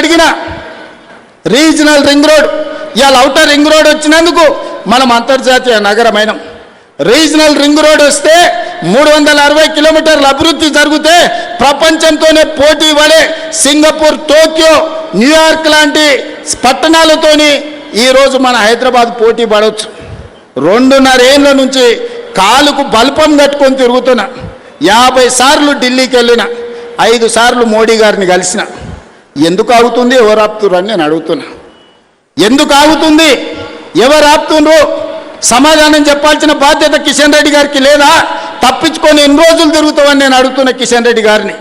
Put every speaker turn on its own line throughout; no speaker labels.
అడిగిన regional ring road, ఇవాళ outer ring road వచ్చినందుకు మనం అంతర్జాతీయ నగరమైన. రీజనల్ రింగ్ రోడ్ వస్తే 360 కిలోమీటర్ల అభివృద్ధి జరిగితే ప్రపంచంతోనే పోటీ పడే సింగపూర్, టోక్యో, న్యూయార్క్ లాంటి పట్టణాలతోని ఈరోజు మన హైదరాబాద్ పోటీ పడవచ్చు. 2.5 ఏళ్ళ నుంచి కాలుకు బల్పం కట్టుకొని తిరుగుతున్నా. 50 సార్లు ఢిల్లీకి వెళ్ళిన, 5 సార్లు మోడీ గారిని కలిసిన. ఎందుకు ఆగుతుంది, ఎవరు ఆపుతున్నారు నేను అడుగుతున్నా. ఎందుకు ఆగుతుంది, ఎవరు ఆపుతుండ్రు? సమాధానం చెప్పాల్సిన బాధ్యత కిషన్ రెడ్డి గారికి లేదా? తప్పించుకొని ఎన్ని రోజులు తిరుగుతావని నేను అడుగుతున్నా కిషన్ రెడ్డి గారిని.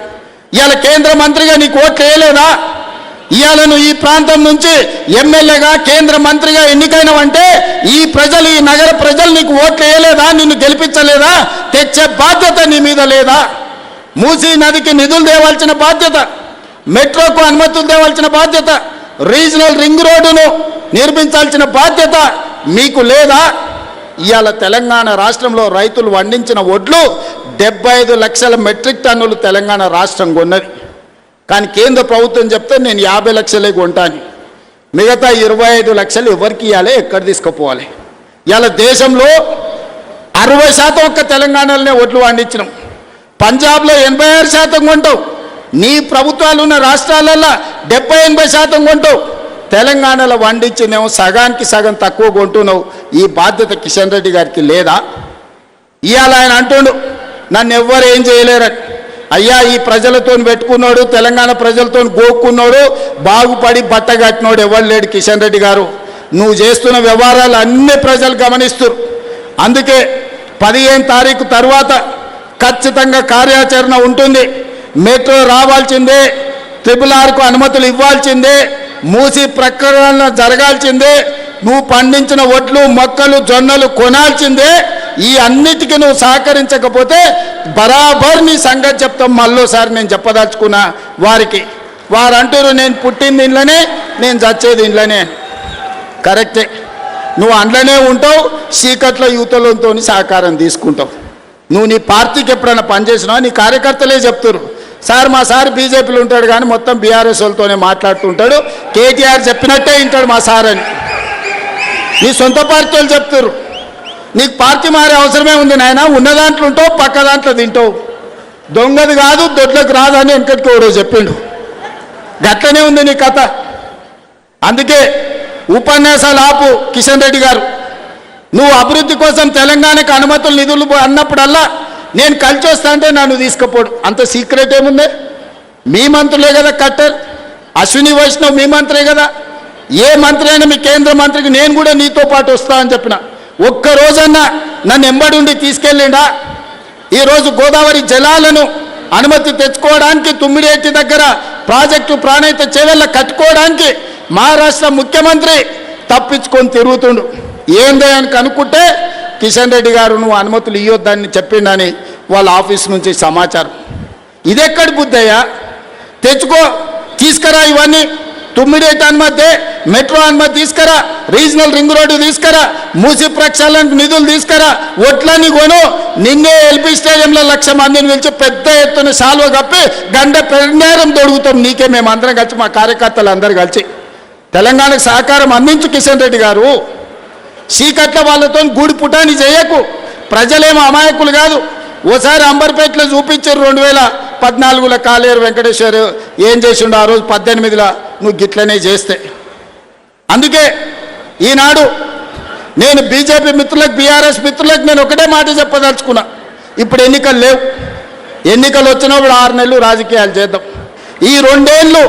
ఇవాళ కేంద్ర మంత్రిగా నీకు ఓట్లు వేయలేదా? ఇవాళ నువ్వు ఈ ప్రాంతం నుంచి ఎమ్మెల్యేగా కేంద్ర మంత్రిగా ఎన్నికైనవంటే ఈ ప్రజలు, ఈ నగర ప్రజలు నీకు ఓట్లు వేయలేదా? నిన్ను గెలిపించలేదా? తెచ్చే బాధ్యత నీ మీద లేదా? మూసీ నదికి నిధులు తేవాల్సిన బాధ్యత, మెట్రోకు అనుమతులు తేవాల్సిన బాధ్యత, రీజనల్ రింగ్ రోడ్డును నిర్మించాల్సిన బాధ్యత మీకు లేదా? ఇవాళ తెలంగాణ రాష్ట్రంలో రైతులు పండించిన వడ్లు 75 లక్షల మెట్రిక్ టన్నులు తెలంగాణ రాష్ట్రం కొన్నది. కానీ కేంద్ర ప్రభుత్వం చెప్తే నేను 50 లక్షలే కొంటాను, మిగతా 25 లక్షలు ఎవరికి ఇవ్వాలి, ఎక్కడ తీసుకుపోవాలి? ఇవాళ దేశంలో 60% ఒక్క తెలంగాణలోనే వడ్లు పండించినాం. పంజాబ్లో 86% కొంటావు, నీ ప్రభుత్వాలు ఉన్న రాష్ట్రాలలో 70-80% కొంటావు. తెలంగాణలో వండించినేమో సగానికి సగం తక్కువ కొంటున్నావు. ఈ బాధ్యత కిషన్ రెడ్డి గారికి లేదా? ఇవాళ ఆయన అంటుండు నన్ను ఎవ్వరు ఏం చేయలేరని. అయ్యా, ఈ ప్రజలతో పెట్టుకున్నాడు, తెలంగాణ ప్రజలతో గోక్కున్నాడు, బాగుపడి బట్ట కట్టినోడు ఎవరు లేడు కిషన్ రెడ్డి గారు. నువ్వు చేస్తున్న వ్యవహారాలు అన్ని ప్రజలు గమనిస్తారు. అందుకే 15 తారీఖు తర్వాత ఖచ్చితంగా కార్యాచరణ ఉంటుంది. మెట్రో రావాల్సిందే, RRRకు అనుమతులు ఇవ్వాల్సిందే, మూసి ప్రకరణ జరగాల్సిందే, నువ్వు పండించిన వడ్లు, మొక్కలు, జొన్నలు కొనాల్సిందే. ఈ అన్నిటికీ నువ్వు సహకరించకపోతే బరాబర్ నీ సంగతి చెప్తాం. మళ్ళోసారి నేను చెప్పదలుచుకున్నా వారికి. వారు అంటారు నేను పుట్టింది ఇంట్లోనే, నేను చచ్చేది ఇంట్లోనే. కరెక్టే, నువ్వు అందులోనే ఉంటావు, చీకట్లో యువతలతో సహకారం తీసుకుంటావు. నువ్వు నీ పార్టీకి ఎప్పుడైనా పనిచేసినావు, నీ కార్యకర్తలే చెప్తారు సార్ మా సార్ బీజేపీలో ఉంటాడు కానీ మొత్తం బీఆర్ఎస్ వాళ్ళతోనే మాట్లాడుతుంటాడు, కేటీఆర్ చెప్పినట్టే వింటాడు మా సార్ అని నీ సొంత పార్టీ వాళ్ళు చెప్తారు. నీకు పార్టీ మారే అవసరమే ఉంది నాయన, ఉన్న దాంట్లో ఉంటావు, పక్క దాంట్లో తింటావు. దొంగది కాదు, దొడ్లకు రాదని వెనకటికి ఓడో చెప్పిండు. గట్లనే ఉంది నీ కథ. అందుకే ఉపన్యాసాలు ఆపు కిషన్ రెడ్డి గారు. నువ్వు అభివృద్ధి కోసం తెలంగాణకు అనుమతులు, నిధులు అన్నప్పుడల్లా నేను కలిసి వస్తా అంటే నన్ను తీసుకుపోడు. అంత సీక్రెట్ ఏముంది? మీ మంత్రులే కదా కట్టర్, అశ్విని వైష్ణవ్ మీ మంత్రే కదా. ఏ మంత్రి అయినా మీ కేంద్ర మంత్రికి నేను కూడా నీతో పాటు వస్తా అని చెప్పిన. ఒక్కరోజన్నా నన్ను ఎంబడి ఉండి తీసుకెళ్ళిండా? ఈరోజు గోదావరి జలాలను అనుమతి తెచ్చుకోవడానికి తుమ్మిడిఎట్టి దగ్గర ప్రాజెక్టు ప్రాణహిత చేవెళ్ళ కట్టుకోవడానికి మహారాష్ట్ర ముఖ్యమంత్రి తప్పించుకొని తిరుగుతుండు. ఏందో అని కనుక్కుంటే కిషన్ రెడ్డి గారు నువ్వు అనుమతులు ఇవ్వద్దని చెప్పిండని వాళ్ళ ఆఫీస్ నుంచి సమాచారం. ఇదెక్కడి బుద్ధయ్యా? తెచ్చుకో, తీసుకురా ఇవన్నీ. తుమ్మిడిఎట్టి అనుమతి, మెట్రో అనుమతి తీసుకురా, రీజనల్ రింగ్ రోడ్డు తీసుకురా, మూసి ప్రక్షాళనకు నిధులు తీసుకురా, ఒట్లని కొను. నిన్నే ఎల్పీ స్టేడియంలో 1,00,000 మందిని పిలిచి పెద్ద ఎత్తున శాలువ కప్పి గంట పెండారం దొడుగుతాం నీకే. మేమందరం కలిసి, మా కార్యకర్తలు అందరూ కలిసి తెలంగాణకు సహకారం అందించు కిషన్ రెడ్డి గారు. చీకట్ల వాళ్ళతో గూడి పుటాని చేయకు. ప్రజలేమో అమాయకులు కాదు. ఓసారి అంబర్పేటలో చూపించారు 2014లో కాలేరు వెంకటేశ్వర్ ఏం చేసిండు ఆ రోజు 18లో నువ్వు గిట్లనే చేస్తే. అందుకే ఈనాడు నేను బీజేపీ మిత్రులకు, బీఆర్ఎస్ మిత్రులకు నేను ఒకటే మాట చెప్పదలుచుకున్నా. ఇప్పుడు ఎన్నికలు లేవు, ఎన్నికలు వచ్చినప్పుడు 6 నెలలు రాజకీయాలు చేద్దాం. ఈ 2 ఏళ్ళు